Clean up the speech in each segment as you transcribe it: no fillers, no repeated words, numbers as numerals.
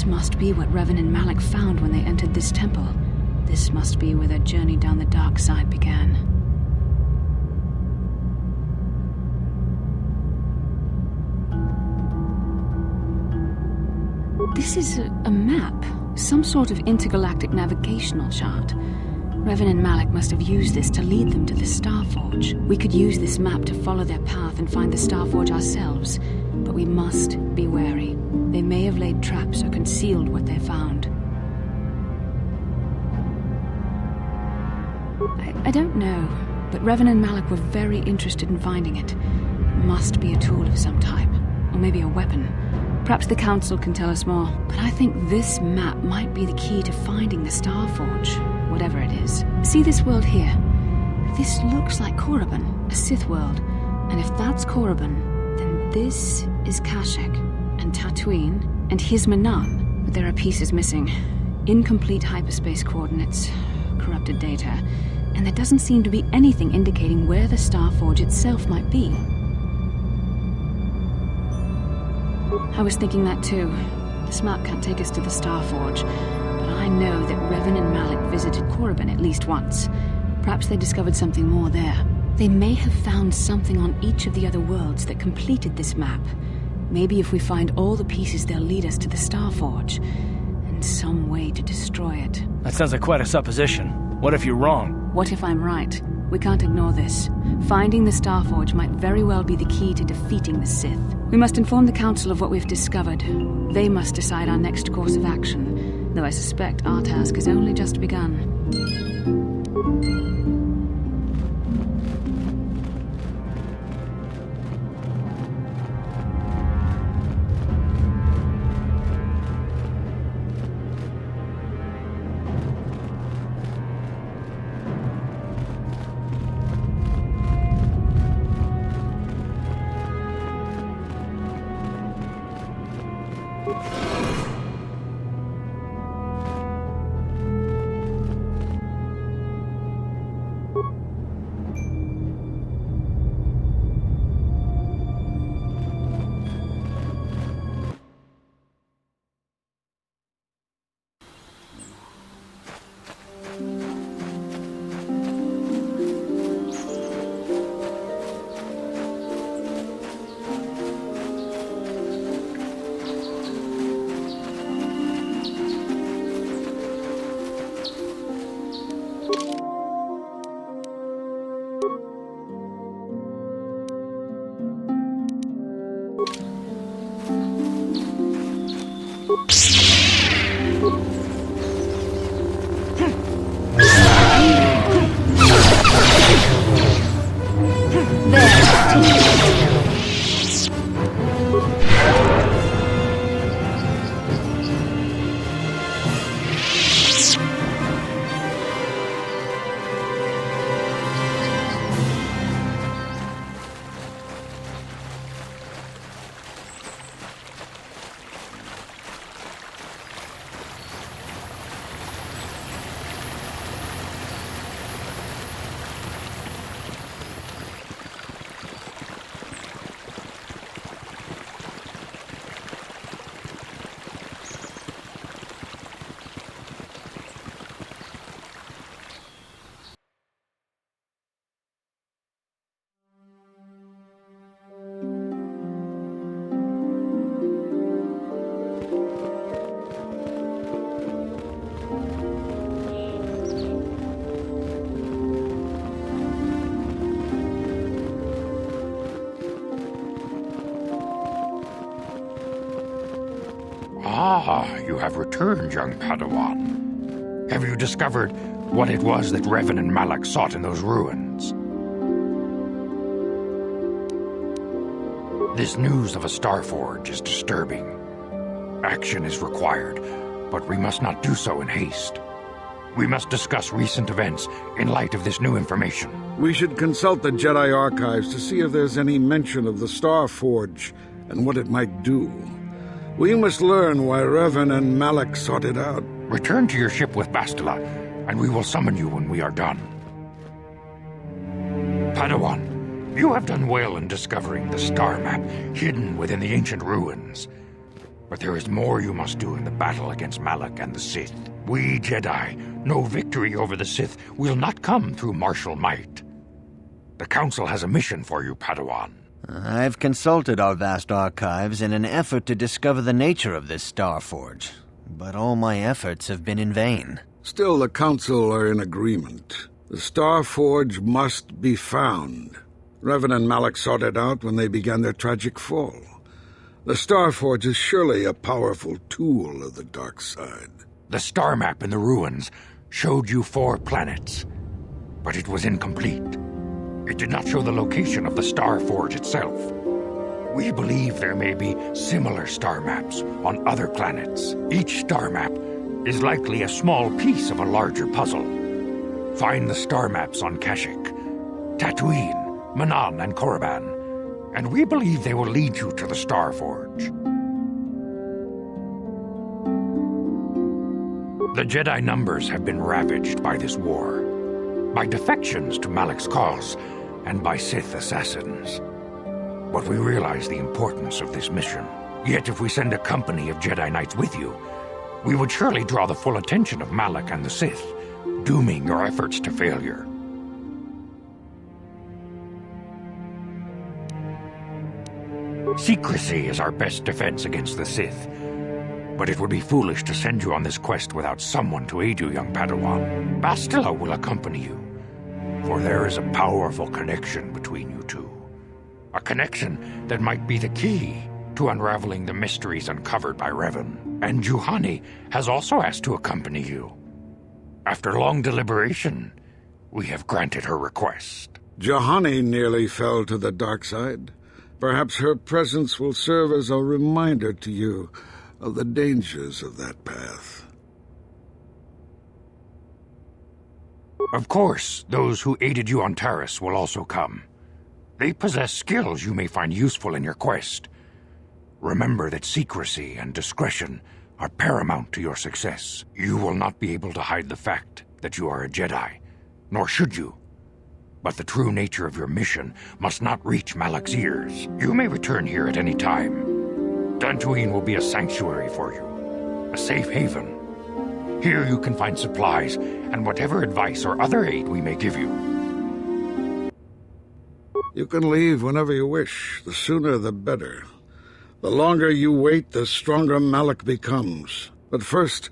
Must be what Revan and Malik found when they entered this temple. This must be where their journey down the dark side began. This is a map, some sort of intergalactic navigational chart. Revan and Malik must have used this to lead them to the Starforge. We could use this map to follow their path and find the Starforge ourselves, but we must be wary. They may have laid traps or concealed what they found. I don't know, but Revan and Malik were very interested in finding it. It must be a tool of some type, or maybe a weapon. Perhaps the Council can tell us more, but I think this map might be the key to finding the Starforge, whatever it is. See this world here? This looks like Korriban, a Sith world. And if that's Korriban, then this is Kashyyyk, and Dantooine, and here's Manaan. But there are pieces missing. Incomplete hyperspace coordinates, corrupted data, and there doesn't seem to be anything indicating where the Starforge itself might be. I was thinking that too. This map can't take us to the Starforge, but I know that Revan and Malik visited Korriban at least once. Perhaps they discovered something more there. They may have found something on each of the other worlds that completed this map. Maybe if we find all the pieces, they'll lead us to the Starforge, and some way to destroy it. That sounds like quite a supposition. What if you're wrong? What if I'm right? We can't ignore this. Finding the Starforge might very well be the key to defeating the Sith. We must inform the Council of what we've discovered. They must decide our next course of action, though I suspect our task has only just begun. Ah, you have returned, young Padawan. Have you discovered what it was that Revan and Malik sought in those ruins? This news of a Starforge is disturbing. Action is required, but we must not do so in haste. We must discuss recent events in light of this new information. We should consult the Jedi archives to see if there's any mention of the Starforge and what it might do. We must learn why Revan and Malik sought it out. Return to your ship with Bastila, and we will summon you when we are done. Padawan, you have done well in discovering the star map hidden within the ancient ruins. But there is more you must do in the battle against Malik and the Sith. We Jedi know victory over the Sith will not come through martial might. The Council has a mission for you, Padawan. I've consulted our vast archives in an effort to discover the nature of this Starforge, but all my efforts have been in vain. Still, the Council are in agreement. The Star Forge must be found. Revan and Malak sought it out when they began their tragic fall. The Star Forge is surely a powerful tool of the dark side. The star map in the ruins showed you 4 planets, but it was incomplete. It did not show the location of the Star Forge itself. We believe there may be similar star maps on other planets. Each star map is likely a small piece of a larger puzzle. Find the star maps on Kashyyyk, Dantooine, Manaan, and Korriban, and we believe they will lead you to the Star Forge. The Jedi numbers have been ravaged by this war, by defections to Malak's cause, and by Sith assassins. But we realize the importance of this mission. Yet if we send a company of Jedi Knights with you, we would surely draw the full attention of Malak and the Sith, dooming your efforts to failure. Secrecy is our best defense against the Sith, but it would be foolish to send you on this quest without someone to aid you, young Padawan. Bastila will accompany you, for there is a powerful connection between you two. A connection that might be the key to unraveling the mysteries uncovered by Revan. And Juhani has also asked to accompany you. After long deliberation, we have granted her request. Juhani nearly fell to the dark side. Perhaps her presence will serve as a reminder to you of the dangers of that path. Of course, those who aided you on Taris will also come. They possess skills you may find useful in your quest. Remember that secrecy and discretion are paramount to your success. You will not be able to hide the fact that you are a Jedi, nor should you. But the true nature of your mission must not reach Malak's ears. You may return here at any time. Dantooine will be a sanctuary for you, a safe haven. Here you can find supplies and whatever advice or other aid we may give you. You can leave whenever you wish. The sooner the better. The longer you wait, the stronger Malak becomes. But first,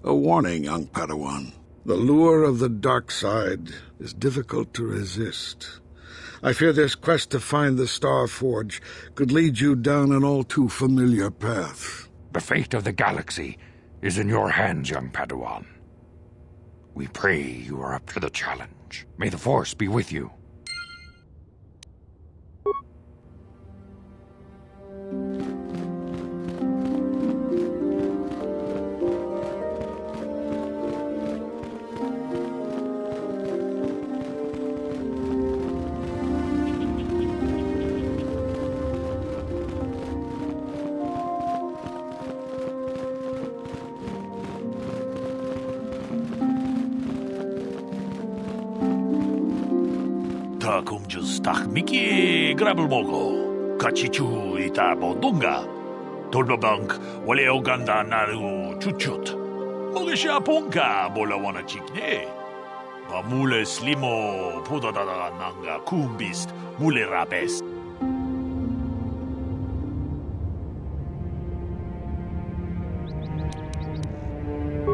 a warning, young Padawan. The lure of the dark side is difficult to resist. I fear this quest to find the Star Forge could lead you down an all too familiar path. The fate of the galaxy is in your hands, young Padawan. We pray you are up to the challenge. May the Force be with you. Kumjus tak miki grabul mogo kachichu ita bodunga tolbabank wale oganda naru chuchut mogisha ponka bola wana chikne bamule slimo podadada nanga kumbist mule rabes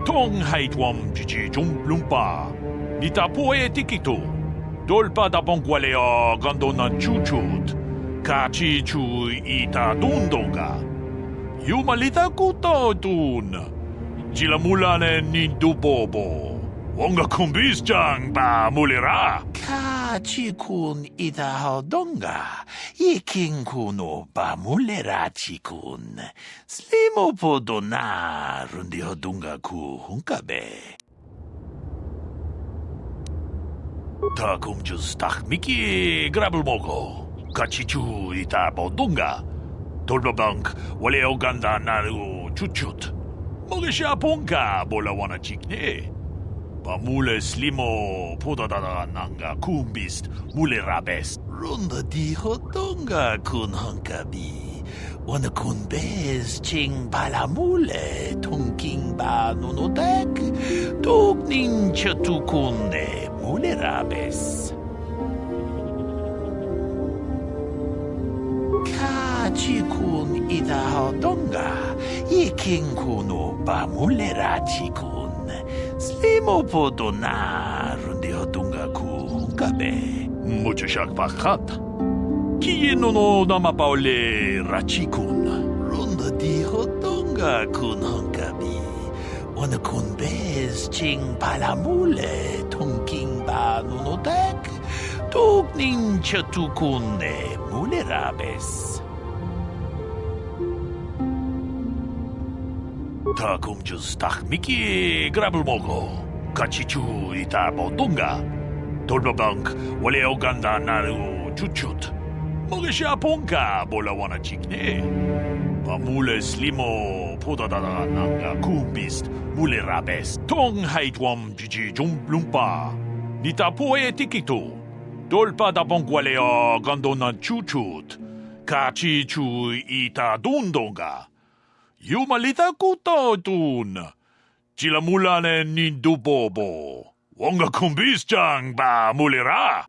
tong haitwam chichi lumpa nita poe tikito Dolpa da bongualeo gondona chuchut, kachi chu ita dundonga. Yumalita kuto tun. Jilamulane ni dubobo. Wonga kumbis jang ba mulira. Kachi kun ita hodonga. Yiking kuno ba mulira chikun. Slimo podona rundi hodunga ku hunkabe. Takumjus tak miki grabul mogo kachichu ita bodunga tolbabank wale oganda naru chuchut mogisha ponka bola wana chikne bamule slimo podadada nanga kumbist mule rabes runda di hodonga kun hankabi wana kun bez ching balamule tungking ba nunodak tuk nincha tukunde mule rabes kachi kun ida hodonga yiking kuno ba mule rachi kun Slimo po donar rundi hodunga ku kabe. Mucho shak pakat. Kiye no namapaule rachikun. Runda di hodunga kun honkabi. Ona kun bez ching palamule tongking ba nunotek. Tugnin chatukune mulerabes. Takumjus takmiki grabulmogo. Kachichu ita bodunga. Tolbabank wale oganda naru chuchut. Mogesha ponka bolawana chikne. Pamule slimo podadada nanga kumbist mulerabes. Tong haitwam jiji jumplumpa. Nita poe tikito. Dolpa da bonkwaleo gandona chuchut. Kachichu ita dundonga. Yumalita kuto tun. Chilamulane nindubobo. Wonga kumbis ba mulera.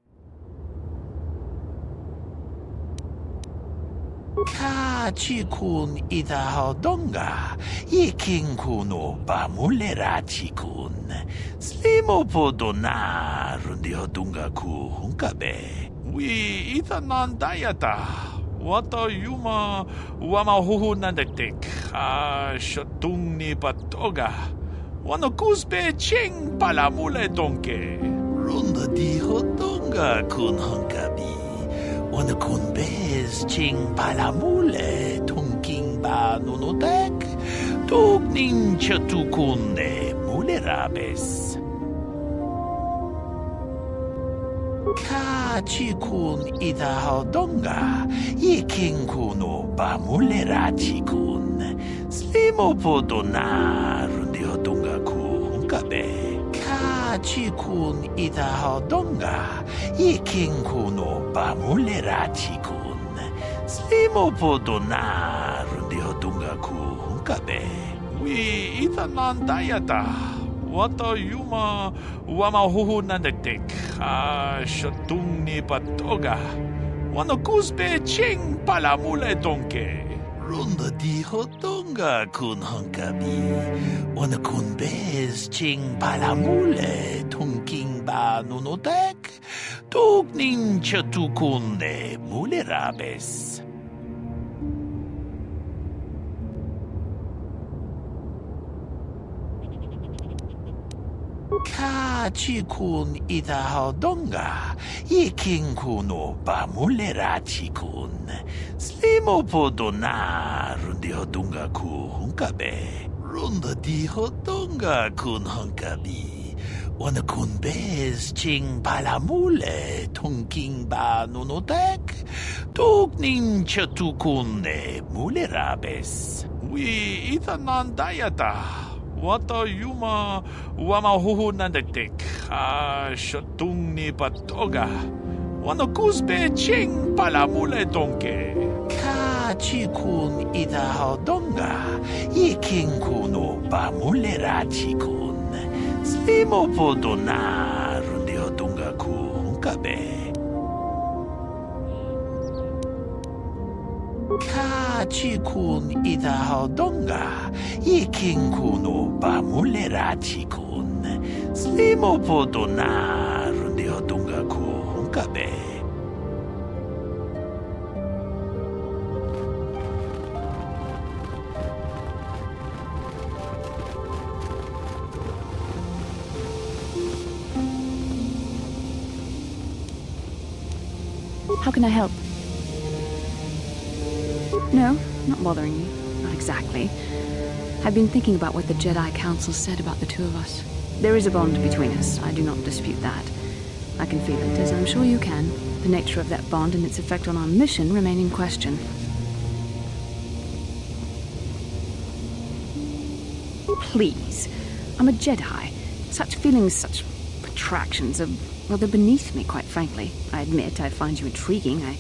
Kachikun ita hodonga. Iking kuno ba mulera chikun. Slimo podona rundi hodunga ku hunkabe. Wi ita nandayata. Wata yuma wama huhu nandetik. Shatung ni patoga. Wano kuspe ching palamule donke. Runda di hodonga kun hunkabi. Wano kun bez ching palamule tongking ba nunotek. Tugnin chatukune mulerabes. Kachikun ita hodonga. Iking kuno ba mulera chikun. Slimo podona rundi hodonga ku hunkabe. Kachikun ita hodonga. Iking kuno ba mulera chikun. Slimo podona rundi hodonga ku hunkabe. Wi ita nandayata. Wata yuma wama huhu nandetik. Shatung ni patoga. Wano kuspe ching palamule donke. Runda di hodonga kun hunkabi. Wano kun bez ching palamule tongking ba nunotek. Tugnin chatukune mulerabes. Kachikun ita hodonga. Iking kuno ba mulera chikun. Slimo podona rundi hodonga ku hunkabe. Runda di hodonga kun hunkabi. Wana kun bez ching palamule tongking ba nunotek. Tugnin chatukune mulerabes. Wi ita nandayata. Wata yuma wama huhu nandetik. Shatung ni patoga. Wano kuspe ching palamule donke. Kachikun ita hodonga. Iking kuno ba mulera chikun. Slimo podona rundi hodonga ku hunkabe. Kachikun ita hodonga. Iking kuno ba mulera chikun. Slimo podona rundi hodonga ku hunkabe. How can I help? No, not bothering you. Not exactly. I've been thinking about what the Jedi Council said about the two of us. There is a bond between us. I do not dispute that. I can feel it, as I'm sure you can. The nature of that bond and its effect on our mission remain in question. Please. I'm a Jedi. Such feelings, such attractions are, well, they're beneath me, quite frankly. I admit I find you intriguing. I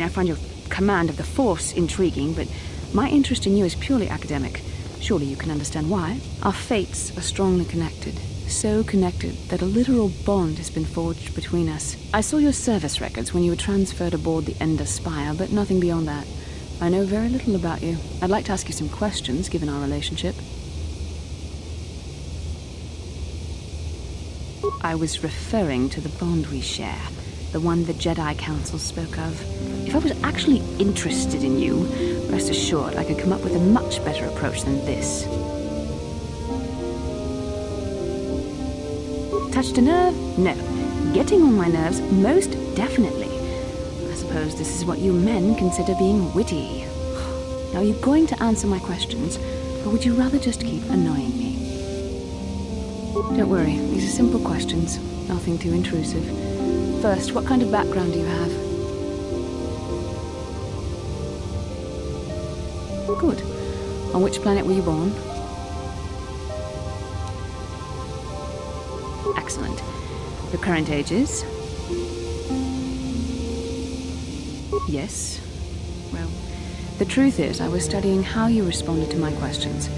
find your command of the Force intriguing, but my interest in you is purely academic. Surely you can understand why. Our fates are strongly connected. So connected that a literal bond has been forged between us. I saw your service records when you were transferred aboard the Ender Spire, but nothing beyond that. I know very little about you. I'd like to ask you some questions, given our relationship. I was referring to the bond we share. The one the Jedi Council spoke of. If I was actually interested in you, rest assured I could come up with a much better approach than this. Touched a nerve? No. Getting on my nerves? Most definitely. I suppose this is what you men consider being witty. Now, are you going to answer my questions, or would you rather just keep annoying me? Don't worry, these are simple questions. Nothing too intrusive. First, what kind of background do you have? Good. On which planet were you born? Excellent. Your current age is? Yes. Well, the truth is, I was studying how you responded to my questions.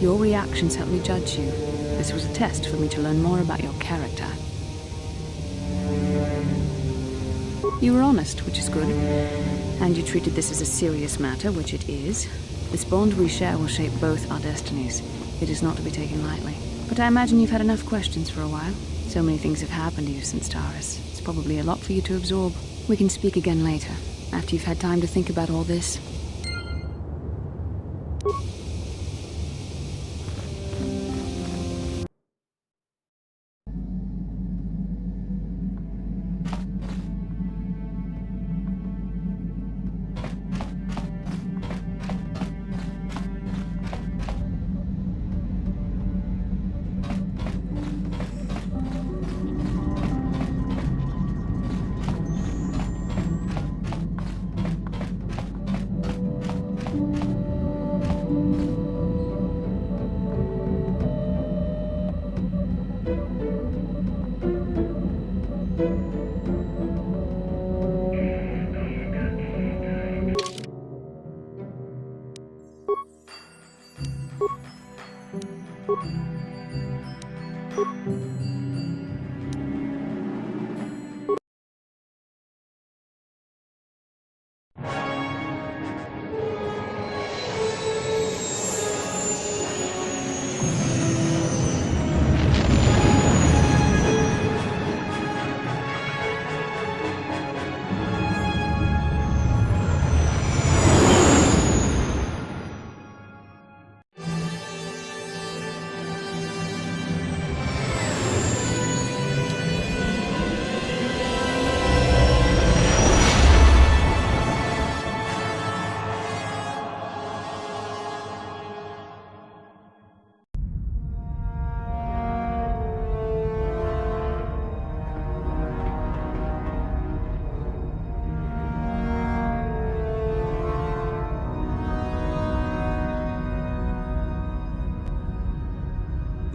Your reactions helped me judge you. This was a test for me to learn more about your character. You were honest, which is good. And you treated this as a serious matter, which it is. This bond we share will shape both our destinies. It is not to be taken lightly. But I imagine you've had enough questions for a while. So many things have happened to you since Taurus. It's probably a lot for you to absorb. We can speak again later, after you've had time to think about all this.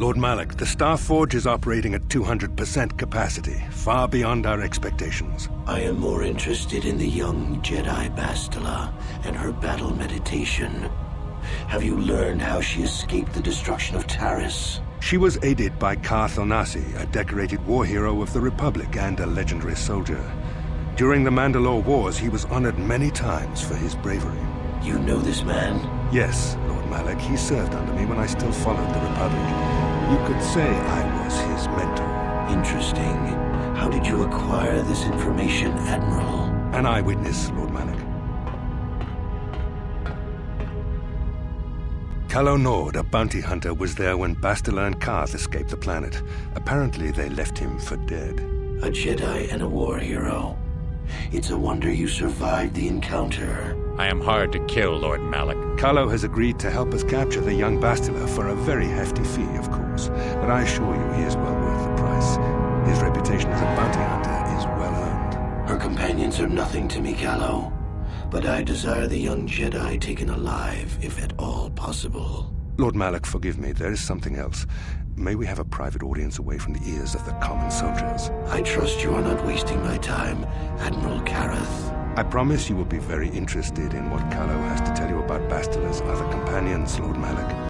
Lord Malak, the Star Forge is operating at 200% capacity, far beyond our expectations. I am more interested in the young Jedi Bastila and her battle meditation. Have you learned how she escaped the destruction of Taris? She was aided by Karth Onasi, a decorated war hero of the Republic and a legendary soldier. During the Mandalore Wars, he was honored many times for his bravery. You know this man? Yes, Lord Malak. He served under me when I still followed the Republic. You could say I was his mentor. Interesting. How did you acquire this information, Admiral? An eyewitness, Lord Malak. Calo Nord, a bounty hunter, was there when Bastila and Karth escaped the planet. Apparently, they left him for dead. A Jedi and a war hero. It's a wonder you survived the encounter. I am hard to kill, Lord Malak. Calo has agreed to help us capture the young Bastila for a very hefty fee, of course. But I assure you he is well worth the price. His reputation as a bounty hunter is well earned. Her companions are nothing to me, Calo. But I desire the young Jedi taken alive, if at all possible. Lord Malak, forgive me, there is something else. May we have a private audience away from the ears of the common soldiers? I trust you are not wasting my time, Admiral Kareth. I promise you will be very interested in what Calo has to tell you about Bastila's other companions, Lord Malak.